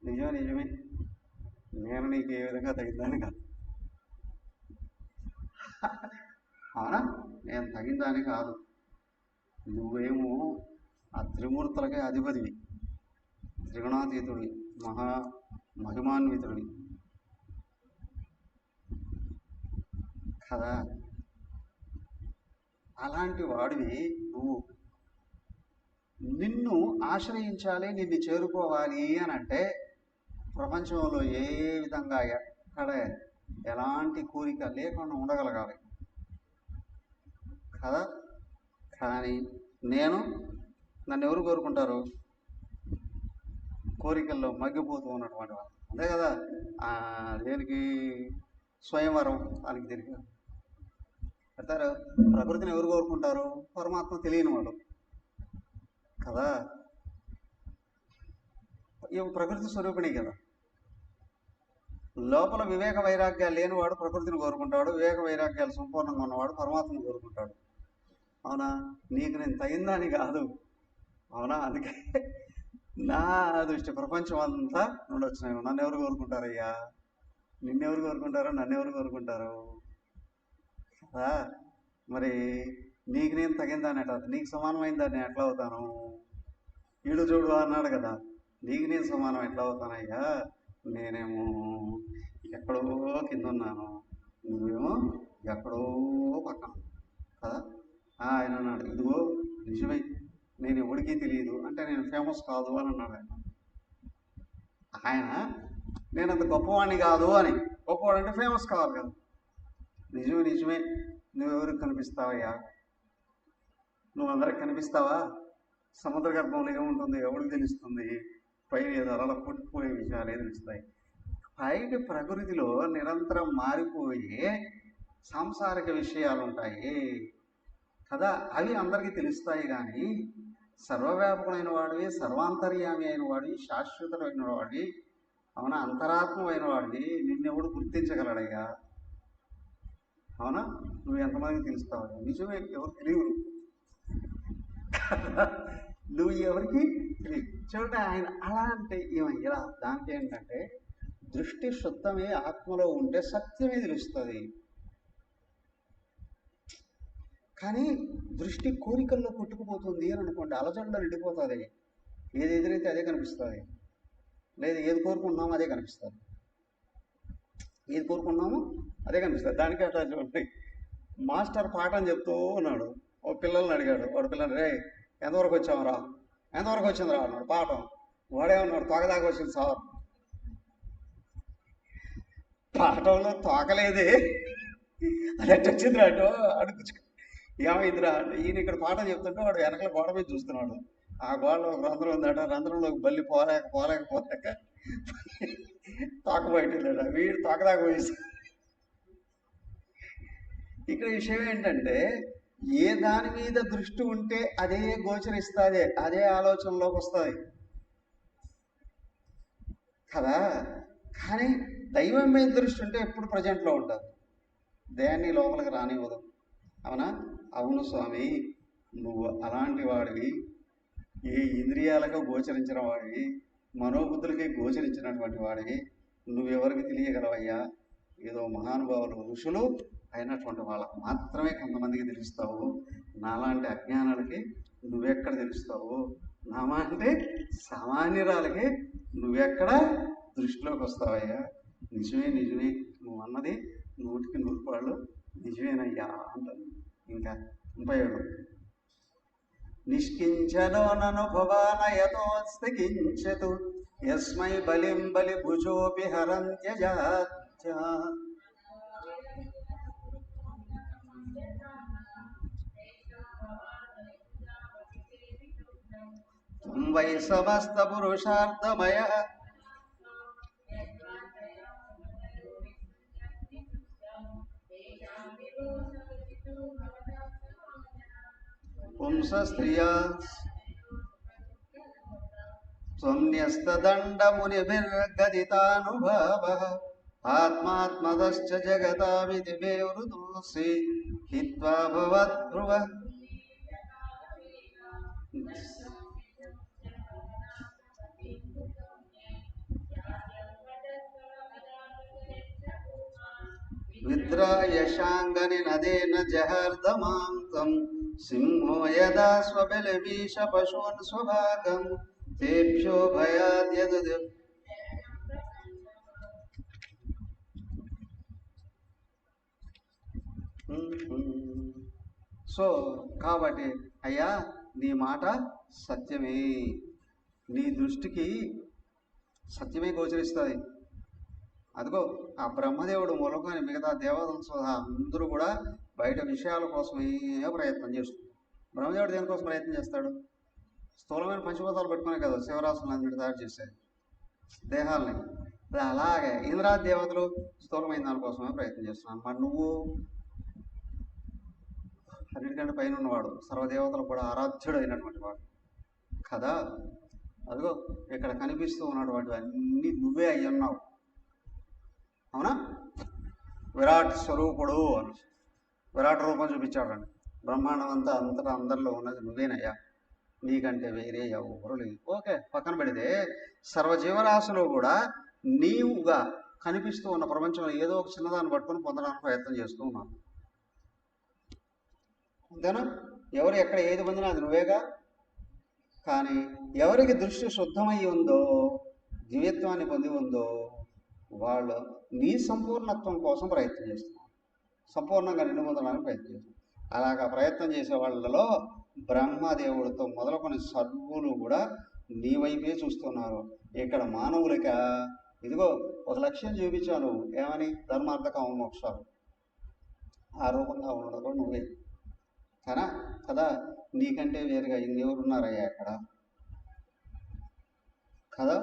నిజమే. నేను నీకు ఏ విధంగా తగినదాన్ని కాదు. అవునా? నేను తగినదాన్ని కాదు. నువ్వేమో ఆ త్రిమూర్తులకే అధిపతివి, త్రిగుణాతీతుడివి, మహిమాన్వితుడివి కదా. అలాంటి వాడివి నువ్వు. నిన్ను ఆశ్రయించాలి, నిన్ను చేరుకోవాలి అని అంటే ప్రపంచంలో ఏ విధంగా ఎక్కడ ఎలాంటి కోరిక లేకుండా ఉండగలగాలి కదా. కానీ నన్ను ఎవరు కోరుకుంటారు? కోరికల్లో మగ్గిపోతూ ఉన్నటువంటి వాళ్ళు, అంతే కదా. దేనికి? స్వయంవరం దానికి తిరిగి పెడతారు. ప్రకృతిని ఎవరు కోరుకుంటారు? పరమాత్మ తెలియని వాడు కదా. ప్రకృతి స్వరూపిణి కదా. లోపల వివేక వైరాగ్యాలు లేనివాడు ప్రకృతిని కోరుకుంటాడు, వివేక వైరాగ్యాలు సంపూర్ణంగా ఉన్నవాడు పరమాత్మను కోరుకుంటాడు. అవునా? నీకు నేను తగిందని కాదు, అవునా? అందుకే నా దృష్టి ప్రపంచం అంతా నుండి వచ్చినాయి. నన్ను ఎవరు కోరుకుంటారయ్యా? నిన్నెవరు కోరుకుంటారో నన్ను ఎవరు కోరుకుంటారు కదా. మరి నీకు నేను తగిందానట, నీకు సమానమైందని ఎట్లా అవుతాను? ఈడు చూడు అన్నాడు కదా, నీకు నేను సమానం ఎట్లా అవుతానయ్యా? నేనేమో ఎక్కడో కింద ఉన్నాను, నువ్వేమో ఎక్కడో పక్కన కదా. ఆయన అన్నాడు, ఇదిగో నిజమే, నేను ఎవడికి తెలియదు అంటే నేను ఫేమస్ కాదు అని అన్నాడు ఆయన. నేను అంత గొప్పవాడిని కాదు అని. గొప్పవాడు అంటే ఫేమస్ కావాలి కదా. నిజమే, నువ్వెవరికి కనిపిస్తావయ్యా? నువ్వు అందరికి కనిపిస్తావా? సముద్ర గర్భంలో ఏముంటుంది ఎవరికి తెలుస్తుంది? పైన ఏదో అలా పుట్టుకుపోయే విషయాలు తెలుస్తాయి. పైకి ప్రకృతిలో నిరంతరం మారిపోయే సాంసారిక విషయాలు ఉంటాయి కదా, అవి అందరికీ తెలుస్తాయి. కానీ సర్వవ్యాపకుడైన వాడివి, సర్వాంతర్యామి అయిన వాడివి, శాశ్వతుడైన వాడివి, అవునా, అంతరాత్మైన వాడివి, నిన్నెవడు గుర్తించగలడయ్యా? అవునా? నువ్వు ఎంతమందికి తెలుస్తావు? నిజమే, ఎవరు తెలియదు. నువ్వు ఎవరికి తెలియదు. చూడండి, ఆయన అలా అంటే ఏమయ్యా? దానికి ఏంటంటే దృష్టి శుద్ధమే ఆత్మలో ఉంటే సత్యమే తెలుస్తుంది. కానీ దృష్టి కోరికల్లో కొట్టుకుపోతుంది అని అనుకోండి, అలజడిలో నిండిపోతుంది. ఏది ఎదురైతే అదే కనిపిస్తుంది, లేదా ఏది కోరుకుంటున్నామో అదే కనిపిస్తుంది. ఏది కోరుకున్నామో అదే కనిపిస్తుంది. దానికి అట్లా చూడండి, మాస్టర్ పాఠం చెప్తూ ఉన్నాడు. ఓ పిల్లల్ని అడిగాడు. వాడు పిల్లలు, రే ఎంతవరకు వచ్చామరా, ఎంతవరకు వచ్చిందిరా అన్నాడు పాఠం. వాడే ఉన్నాడు, తోకదాకా వచ్చింది సార్. పాఠంలో తోకలేదే, అది ఎట్ట వచ్చిందిరా అటు అడుగుచ్చు. ఏమైందిరా అంటే, ఈయన ఇక్కడ పాఠం చెప్తుంటే వాడు వెనకల గోడ మీద చూస్తున్నాడు. ఆ గోడలో ఒక రంధ్రం ఉందట, రంధ్రంలోకి బల్లి పోలేక తోక బయట వెళ్ళాడు. వీడు తోకదాకా పోయి. ఇక్కడ విషయం ఏంటంటే, ఏ దాని మీద దృష్టి ఉంటే అదే గోచరిస్తుంది, అదే ఆలోచనలోకి వస్తుంది కదా. కానీ దైవం మీద దృష్టి ఉంటే ఎప్పుడు ప్రజెంట్లో ఉంటుంది, దేన్ని లోపలికి రానివ్వదు. అవునా? అవును స్వామి, నువ్వు అలాంటి వాడివి, ఏ ఇంద్రియాలకు గోచరించిన వాడివి, మనోబుద్ధులకి గోచరించినటువంటి వాడివి, నువ్వెవరికి తెలియగలవయ్యా? ఏదో మహానుభావులు ఋషులు అయినటువంటి వాళ్ళకు మాత్రమే కొంతమందికి తెలుస్తావు. నాలాంటి అజ్ఞానాలకి నువ్వెక్కడ తెలుస్తావు? నామా అంటే సామాన్యురాలకి నువ్వెక్కడ దృష్టిలోకి వస్తావయ్యా? నిజమే నువ్వు అన్నది 100% నిజమేనయ్యా అంటాను. ఇంకా 37 నిష్కించనో ననుభవానయతోస్తి కించతు యస్మై బలిం బలిభుజోపి హరంత్యజాత్య. త్వం వై సమస్త పురుషార్థమయ పుంసస్త్రియా త్వం న్యస్తదండమునిభిర్గదితానుభావః ఆత్మాత్మదశ్చ జగతామితి మే వృతోసి హిత్వా భవద్భ్రువః. విద్రాయశాంగని నదేన జహర్దమాంతం సింహో యదా స్వబలిమీశ పశూన్ స్వభాగం తేభ్యో భయాద్యదు. సో కాబట్టి అయ్యా, నీ మాట సత్యమే, నీ దృష్టికి సత్యమే గోచరిస్తుంది. అదిగో ఆ బ్రహ్మదేవుడు మొదలుకొని మిగతా దేవతలు సహా అందరూ కూడా బయట విషయాల కోసమే ప్రయత్నం చేస్తుంది. బ్రహ్మదేవుడు దేనికోసం ప్రయత్నం చేస్తాడు? స్థూలమైన పంచభూతాలు పెట్టుకునే కదా శివరాసులన్నిటి తయారు చేశారు దేహాలని. అలాగే ఇంద్రాది దేవతలు స్థూలమైన దానికోసమే ప్రయత్నం చేస్తున్నాను. మరి నువ్వు అన్నిటికంటే పైన ఉన్నవాడు, సర్వదేవతలు కూడా ఆరాధ్యుడు అయినటువంటి వాడు కదా. అదిగో ఇక్కడ కనిపిస్తూ ఉన్నటువంటి అన్నీ నువ్వే అయి ఉన్నావు. అవునా? విరాట్ స్వరూపుడు అని విరాట్ రూపం చూపించాడండి. బ్రహ్మాండం అంతా అంతటా అందరిలో ఉన్నది నువ్వేనయ్యా, నీకంటే వేరే ఎవరు లేదు. ఓకే, పక్కన పెడితే సర్వజీవరాశులు కూడా నీవుగా కనిపిస్తూ ఉన్న ప్రపంచంలో ఏదో ఒక చిన్నదాన్ని పట్టుకొని పొందడానికి ప్రయత్నం చేస్తూ ఉన్నాను. అంతేనా? ఎవరు ఎక్కడ ఏది పొందినా అది నువ్వేగా. కానీ ఎవరికి దృష్టి శుద్ధమై ఉందో, దివ్యత్వాన్ని పొంది ఉందో, వాళ్ళు నీ సంపూర్ణత్వం కోసం ప్రయత్నం చేస్తున్నారు, సంపూర్ణంగా నిన్ను పొందడానికి ప్రయత్నం చేస్తున్నారు. అలాగా ప్రయత్నం చేసే వాళ్ళలో బ్రహ్మదేవుడితో మొదలుకొని సర్వులు కూడా నీ వైపే చూస్తున్నారు. ఇక్కడ మానవులక ఇదిగో ఒక లక్ష్యం చూపించాను, ఏమని? ధర్మార్థ కామ మోక్షాలు. ఆ రూపంగా ఉన్నది కూడా నువ్వే కదా. నీకంటే వేరుగా ఇంకెవరున్నారయ్యా ఇక్కడ కదా?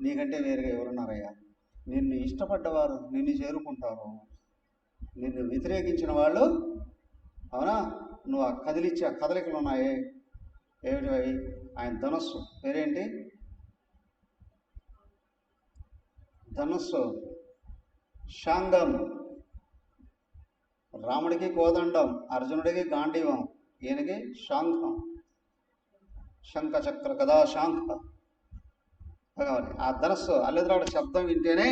నీకంటే వేరుగా ఎవరున్నారయ్యా? నిన్ను ఇష్టపడ్డవారు నిన్ను చేరుకుంటారు, నిన్ను వ్యతిరేకించిన వాళ్ళు, అవునా, నువ్వు ఆ కదిలిచ్చే కదలికలు ఉన్నాయి. ఏమిటి? ఆయన ధనస్సు పేరేంటి? ధనస్సు, శాంగం. రాముడికి కోదండం, అర్జునుడికి గాంధీవం, ఈయనకి శాంఖం. శంఖ చక్ర కదా శాంఖ భగవాన్. ఆ ధనస్సు అల్లెదురాడు శబ్దం వింటేనే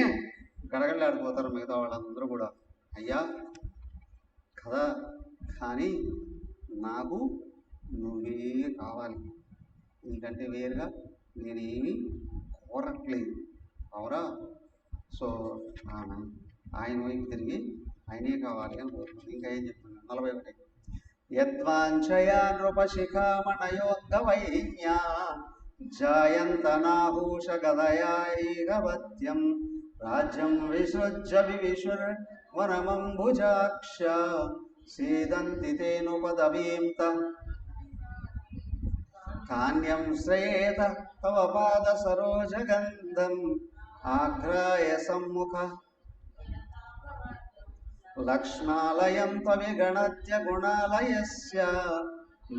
గడగడలాడిపోతారు మిగతా వాళ్ళందరూ కూడా. అయ్యా కదా, కానీ నాకు నువ్వే కావాలి, నీకంటే వేరుగా నేనేమి కోరట్లేదు. అవురా? సో ఆయన వైపు తిరిగి ఆయనే కావాలి అని కోరుతున్నాను. ఇంకా ఏం చెప్తున్నాను? 41. యద్వాంఛయా నృపశిఖామణయోద్ధవైన్యా జాయంతనాహూష గదయాైరవత్యం రాజ్యం విసృజ్య వివిశుర్వనమంబుజాక్ష సీదంతి తేనుపదవీంత కాన్యం శ్రేత తవ పాద సరోజగంధం ఆఘ్రాయ సమ్ముఖ లక్ష్మాలయం త్వవిగణత్య గుణాలయస్య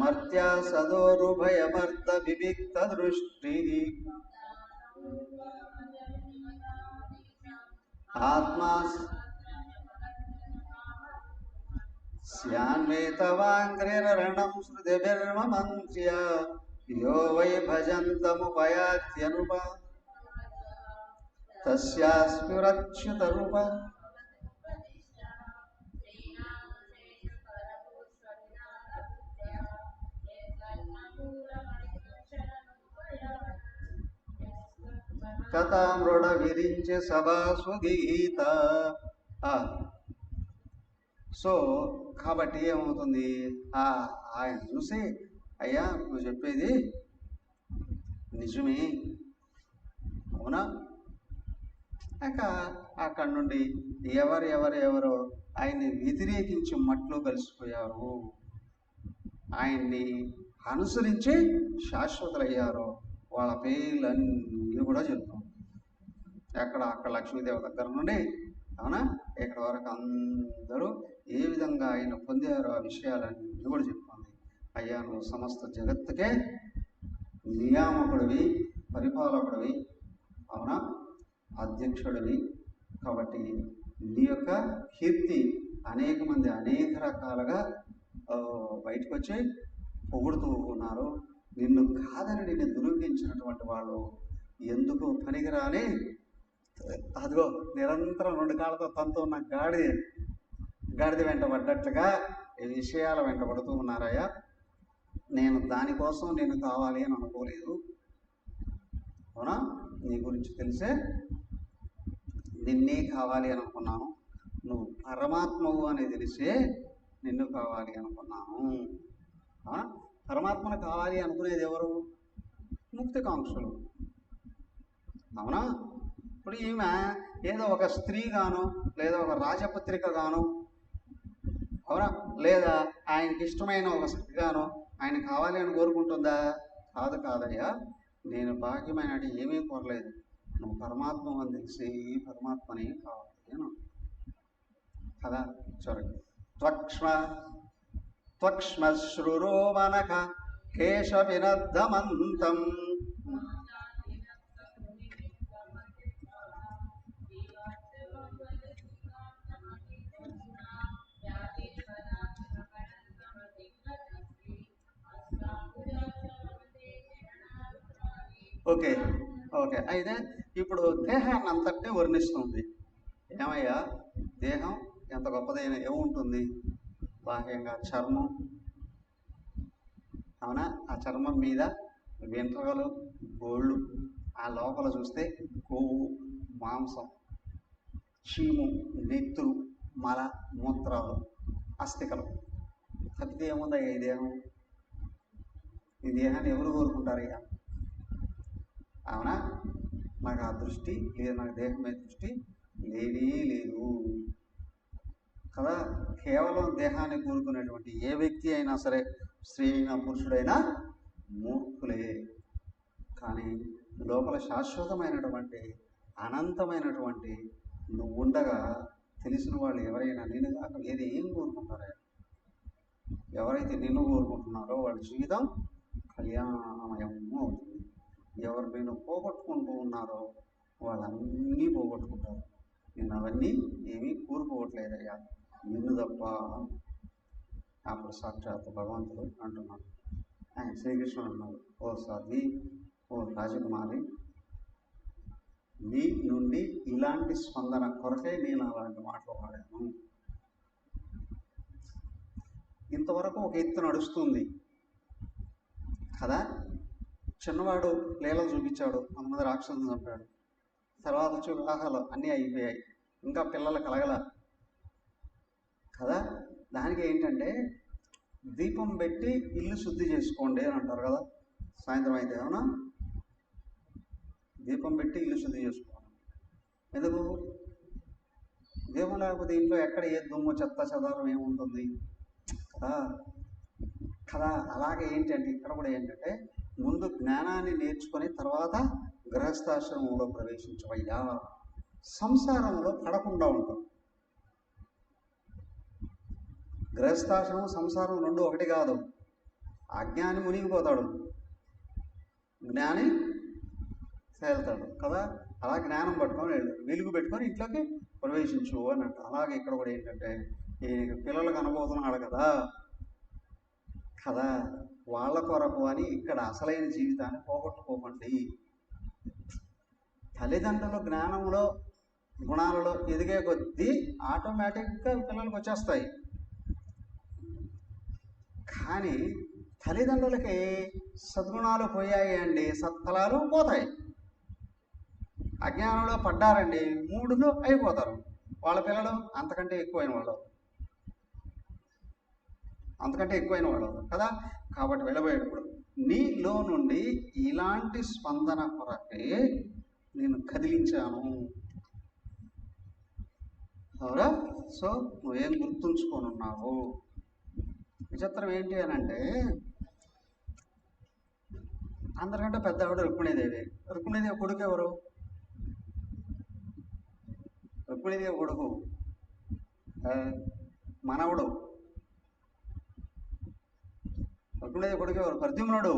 మర్త్యా సదోరుభయమర్ద వివిక్త దృష్టి ఆత్మా స్యాన్వేతవాంగ్రిరణం శృతిభిర్మమంత్య యో వై భజంతముపయాత్యనుప తస్యాస్ఫురచ్యుతరూప కథామృడ విరించి సభాస్వగీత. సో కాబట్టి ఏమవుతుంది? ఆయన చూసి, అయ్యా నువ్వు చెప్పేది నిజమే, అవునా? ఇంకా అక్కడి నుండి ఎవరెవరో ఆయన్ని వ్యతిరేకించి మట్లో కలిసిపోయారు, ఆయన్ని అనుసరించి శాశ్వతులయ్యారో వాళ్ళ పేర్లన్నీ కూడా చెప్తాం. అక్కడ లక్ష్మీదేవి దగ్గర నుండి, అవునా, ఇక్కడ వరకు అందరూ ఏ విధంగా ఆయన పొందారో ఆ విషయాలన్నీ కూడా చెప్తుంది. అయ్యా నువ్వు సమస్త జగత్తుకే నియామకుడివి, పరిపాలకుడివి, అవునా, అధ్యక్షుడివి. కాబట్టి నీ యొక్క కీర్తి అనేక మంది అనేక రకాలుగా బయటకు వచ్చి పొగుడుతూ ఉన్నారు. నిన్ను కాదని నిన్ను దుర్వించినటువంటి వాళ్ళు ఎందుకు పనికిరాని, అదిగో నిరంతరం 2 కాళ్ళతో తంతు ఉన్న గాడిద వెంట పడ్డట్లుగా ఈ విషయాల వెంట పడుతూ ఉన్నారయ్యా. నేను దానికోసం నేను కావాలి అని అనుకోలేదు, అవునా? నీ గురించి తెలిసే నిన్నే కావాలి అని అనుకున్నాను. నువ్వు పరమాత్మవు అని తెలిసే నిన్ను కావాలి అనుకున్నాను. పరమాత్మను కావాలి అనుకునేది ఎవరు? ముక్తికాంక్షలు, అవునా? ఇప్పుడు ఈమె ఏదో ఒక స్త్రీ గాను లేదా ఒక రాజపుత్రిక గాను అవునా? లేదా ఆయనకి ఇష్టమైన ఒక స్థితిగానో ఆయన కావాలి అని కోరుకుంటుందా? కాదయ్యా, నేను బాహ్యమైన ఏమీ కోరలేదు, నువ్వు పరమాత్మ అని తెలిసి ఈ పరమాత్మని కావాలి నేను కదా. చూడండి, త్వక్ష్మశ్రురోమనక కేశ వినద్దమంతం ఓకే ఓకే. అయితే ఇప్పుడు దేహాన్ని అంతటినీ వర్ణిస్తుంది. ఏమయ్యా, దేహం ఎంత గొప్పదైన ఏముంటుంది? బాహ్యంగా చర్మం, అవునా? ఆ చర్మం మీద వెంట్రుకలు, గోళ్ళు, ఆ లోపల చూస్తే కొవ్వు, మాంసం, చీము, నెత్తురు, మల, మూత్రాలు, అస్థికలు. తప్పితే ఏముందయ్యా ఈ దేహం? ఈ దేహాన్ని ఎవరు కోరుకుంటారయ్యా? అవునా? నాకు ఆ దృష్టి లేదు, నాకు దేహం మీద దృష్టి లేనే లేదు కదా. కేవలం దేహాన్ని కోరుకునేటువంటి ఏ వ్యక్తి అయినా సరే, స్త్రీ అయినా పురుషుడైనా మూర్ఖులే. కానీ లోపల శాశ్వతమైనటువంటి అనంతమైనటువంటి నువ్వు ఉండగా తెలిసిన వాళ్ళు ఎవరైనా నేను కాక వేరే ఏం కోరుకుంటారా? ఎవరైతే నిన్ను కోరుకుంటున్నారో వాళ్ళ జీవితం కళ్యాణమయం అవుతుంది. ఎవరు నేను పోగొట్టుకుంటూ ఉన్నారో వాళ్ళన్నీ పోగొట్టుకుంటారు. నేను అవన్నీ ఏమీ కోరుకోవట్లేదయ్యా, నిన్ను తప్ప. అప్పుడు సాక్షాత్ భగవంతుడు అంటున్నాడు, ఆయన శ్రీకృష్ణుడు అన్నాడు, ఓ సాధ్వి, ఓ రాజకుమారి, నీ నుండి ఇలాంటి స్పందన కొరకే నేను అలాంటి మాటలు వాడాను. ఇంతవరకు ఒక ఎత్తు నడుస్తుంది కదా. చిన్నవాడు లీలలు చూపించాడు, కొంతమంది రాక్షసులు చంపాడు, తర్వాత వచ్చి వివాహాలు అన్నీ అయిపోయాయి, ఇంకా పిల్లలు కలగల కదా. దానికి ఏంటంటే దీపం పెట్టి ఇల్లు శుద్ధి చేసుకోండి అని అంటారు కదా సాయంత్రం అయితే. అవునా? దీపం పెట్టి ఇల్లు శుద్ధి చేసుకోవాలి. ఎందుకు? దీపం లేకపోతే ఇంట్లో ఎక్కడ ఏ దుమ్ము చెత్త చెదారం ఏముంటుంది కదా కదా. అలాగే ఏంటంటే ఇక్కడ కూడా ఏంటంటే ముందు జ్ఞానాన్ని నేర్చుకొని తర్వాత గృహస్థాశ్రమంలో ప్రవేశించవయ్యా. సంసారంలో పడకుండా ఉంటాం. గృహస్థాశ్రమం సంసారం రెండు ఒకటి కాదు. అజ్ఞాని మునిగిపోతాడు, జ్ఞాని తేలుతాడు కదా. అలా జ్ఞానం పట్టుకొని వెలుగు పెట్టుకొని ఇంట్లోకి ప్రవేశించు అని అంట. అలాగే ఇక్కడ కూడా ఏంటంటే ఈ పిల్లలు కనబోతున్నాడు కదా కదా, వాళ్ళ కొరకు అని ఇక్కడ అసలైన జీవితాన్ని పోగొట్టుకోకండి. తల్లిదండ్రులు జ్ఞానంలో గుణాలలో ఎదిగే కొద్దీ ఆటోమేటిక్గా పిల్లలకు వచ్చేస్తాయి. కానీ తల్లిదండ్రులకి సద్గుణాలు పోయాయి అండి, సత్ఫలాలు పోతాయి. అజ్ఞానంలో పడ్డారండి, మూడులో అయిపోతారు. వాళ్ళ పిల్లలు అంతకంటే ఎక్కువైన వాళ్ళు కదా. కాబట్టి వెళ్ళబోయేటప్పుడు నీలో నుండి ఇలాంటి స్పందన కొరకే నేను కదిలించాను. అవునా? సో నువ్వేం గుర్తుంచుకొని ఉన్నావు? విచిత్రం ఏంటి అని అంటే, అందరికంటే పెద్ద ఆవిడ రుక్మిణీదేవి. రుక్మిణీదేవి కొడుకు ఎవరు? రుక్మిణీదేవి కొడుకు మనవుడు. రుక్మిణీదేవి కొడుకు ఎవరు? ప్రద్యుమ్నుడు.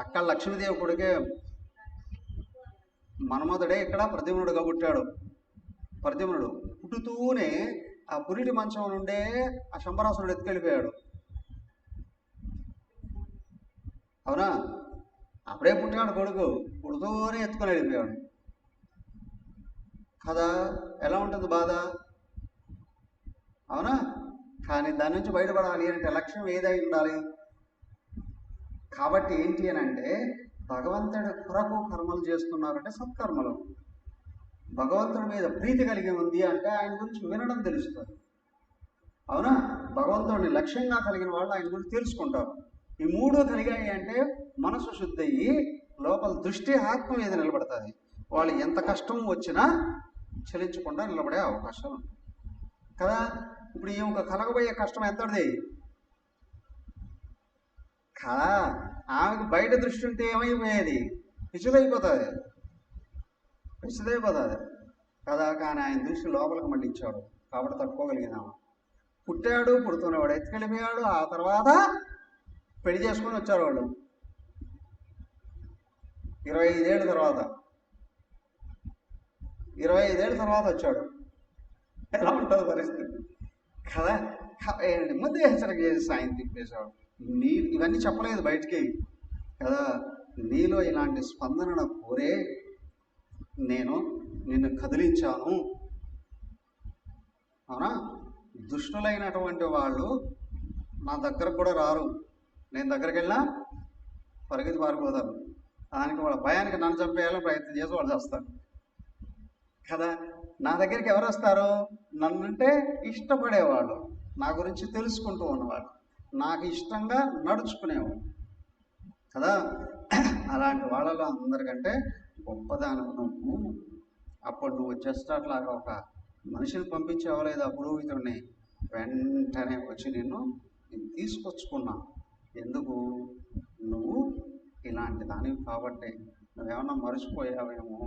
అక్కడ లక్ష్మీదేవి కొడుకే మన్మధుడే ఇక్కడ ప్రద్యుమ్నుడుగా పుట్టాడు. ప్రద్యుమ్నుడు పుట్టుతూనే ఆ పురిటి మంచం నుండే ఆ శంబరాసురుడు ఎత్తుకెళ్ళిపోయాడు. అవునా? అప్పుడే పుట్టాడు కొడుకు, పుడుతూనే ఎత్తుకొని వెళ్ళిపోయాడు కదా. ఎలా ఉంటుంది బాధ? అవునా? కానీ దాని నుంచి బయటపడాలి అంటే లక్ష్యం ఏదై ఉండాలి? కాబట్టి ఏంటి అని అంటే భగవంతుడి కొరకు కర్మలు చేస్తున్నారంటే సత్కర్మలు. భగవంతుడి మీద ప్రీతి కలిగి ఉంది అంటే ఆయన గురించి వినడం తెలుస్తుంది. అవునా? భగవంతుడిని లక్ష్యంగా కలిగిన వాళ్ళు ఆయన గురించి తెలుసుకుంటారు. ఈ మూడు కలిగాయి అంటే మనసు శుద్ధి అయ్యి లోపల దృష్టి ఆత్మ మీద నిలబడుతుంది. వాళ్ళు ఎంత కష్టం వచ్చినా చలించకుండా నిలబడే అవకాశం ఉంది కదా. ఇప్పుడు ఈమె కలగబోయే కష్టం ఎంతది కదా. ఆమెకు బయట దృష్టి ఉంటే ఏమైపోయేది, పిచ్చిదైపోతుంది కదా. కానీ ఆయన దృష్టి లోపలికి మళ్ళీ ఇచ్చాడు కాబట్టి తట్టుకోగలిగినాము. పుట్టాడు, పుడుతున్నవాడు ఎత్తుకెళ్ళిపోయాడు. ఆ తర్వాత పెళ్లి చేసుకొని వచ్చారు వాళ్ళు 25 ఏళ్ళ తర్వాత. 25 ఏళ్ళ తర్వాత వచ్చాడు. ఎలా ఉంటుంది పరిస్థితి కదా. ముందే హెచ్చరిక చేసి ఆయన తిప్పేశాడు. ఇవన్నీ చెప్పలేదు బయటికి కదా. నీలో ఇలాంటి స్పందనను కోరే నేను నిన్ను కదిలించాను. అవునా. దుష్టులైనటువంటి వాళ్ళు నా దగ్గరకు కూడా రారు. నేను దగ్గరికి వెళ్ళినా పరిగెత్తి పారిపోతారు. దానికి వాళ్ళ భయానికి నన్ను చంపేయాలని ప్రయత్నం చేసి వాళ్ళు చేస్తారు కదా. నా దగ్గరికి ఎవరు వస్తారు, నన్నంటే ఇష్టపడేవాళ్ళు, నా గురించి తెలుసుకుంటూ ఉన్నవాళ్ళు, నాకు ఇష్టంగా నడుచుకునేవాళ్ళు కదా. అలాంటి వాళ్ళలో అందరికంటే గొప్పదాని నువ్వు. అప్పుడు నువ్వు జస్ట్ అట్లాగా ఒక మనిషిని పంపించావో లేదా పురోహితుడిని, వెంటనే వచ్చి నేను తీసుకొచ్చుకున్నా. ఎందుకు, నువ్వు ఇలాంటి దానివి కాబట్టి. నువ్వేమన్నా మర్చిపోయావేమో,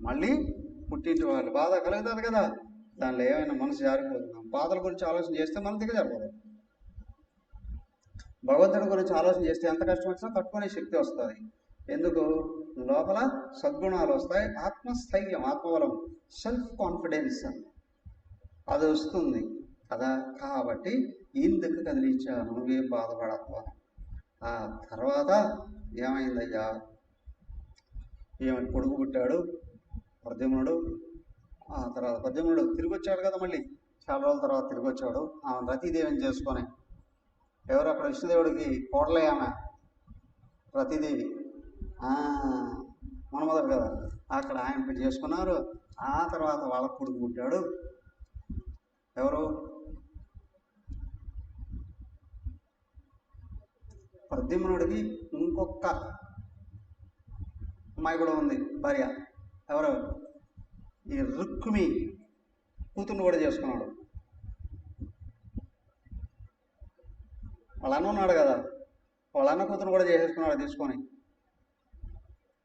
మళ్ళీ పుట్టింటి వాళ్ళు బాధ కలుగుతుంది కదా, దానిలో ఏమైనా మనసు జారిపోతున్నాం. బాధల గురించి ఆలోచన చేస్తే మనం దిగజారిపోదు. భగవంతుడి గురించి ఆలోచన చేస్తే ఎంత కష్టం వచ్చినా తట్టుకునే శక్తి వస్తుంది. ఎందుకు, లోపల సద్గుణాలు వస్తాయి, ఆత్మస్థైర్యం, ఆత్మబలం, సెల్ఫ్ కాన్ఫిడెన్స్ అది వస్తుంది కదా. కాబట్టి ఇందుకు కదిలించాను, నువ్వేం బాధపడకు. ఆ తర్వాత ఏమైందయ్యా, ఏమైనా కొడుకు పుట్టాడు ప్రద్యుమ్నుడు. ఆ తర్వాత ప్రద్యుమ్నుడు తిరిగి వచ్చాడు కదా, మళ్ళీ చాలా రోజుల తర్వాత తిరిగి వచ్చాడు. ఆమె రతీదేవిని చేసుకొని, ఎవరు అక్కడ విష్ణుదేవుడికి కోడలే ఆమె రతీదేవి, మనమదరు కదా, అక్కడ ఆయన పెట్టి చేసుకున్నారు. ఆ తర్వాత వాళ్ళ కొడుకు పుట్టాడు. ఎవరు, ప్రద్యుమ్నుడికి ఇంకొక అమ్మాయి కూడా ఉంది భార్య. ఎవరు, ఈ రుక్మి కూతుర్ని కూడా చేసుకున్నాడు. వాళ్ళ అన్న ఉన్నాడు కదా, వాళ్ళ అన్న కూతురు కూడా చేసేసుకున్నాడు తీసుకొని.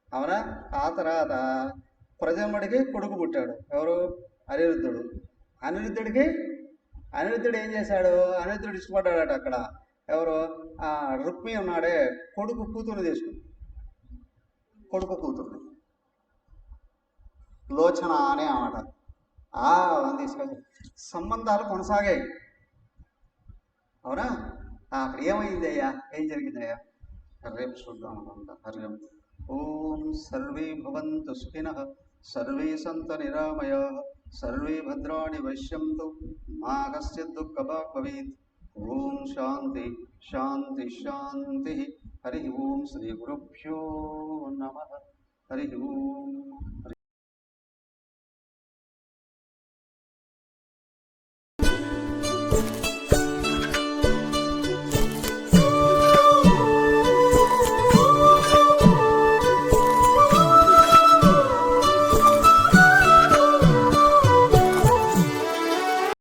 అవునా. ఆ తర్వాత ప్రజమ్మడికి కొడుకు పుట్టాడు. ఎవరు, అనిరుద్ధుడు. అనిరుద్ధుడు ఏం చేశాడు, అనిరుద్ధుడు ఇష్టపడ్డాడట అక్కడ. ఎవరు, ఆ రుక్మి ఉన్నాడే, కొడుకు కూతురు తీసుకుని, కొడుకు కూతురు లోచన అనే ఆమాట తీసుకొని సంబంధాలు కొనసాగాయి. అవునా. అక్కడ ఏమైంది అయ్యా, ఏం జరిగిందయ్యా, రేపు చూద్దాం అనుకుంటా. హరి ఓం. సర్వే భవంతు సుఖినః, సర్వే సంతు నిరామయాః, సర్వే భద్రాణి పశ్యంతు, మా కశ్చిత్ దుఃఖభాగ్ భవేత్. ఓం శాంతి శాంతి శాంతి. హరి ఓం. శ్రీ గురుభ్యో నమః. హరి ఓం.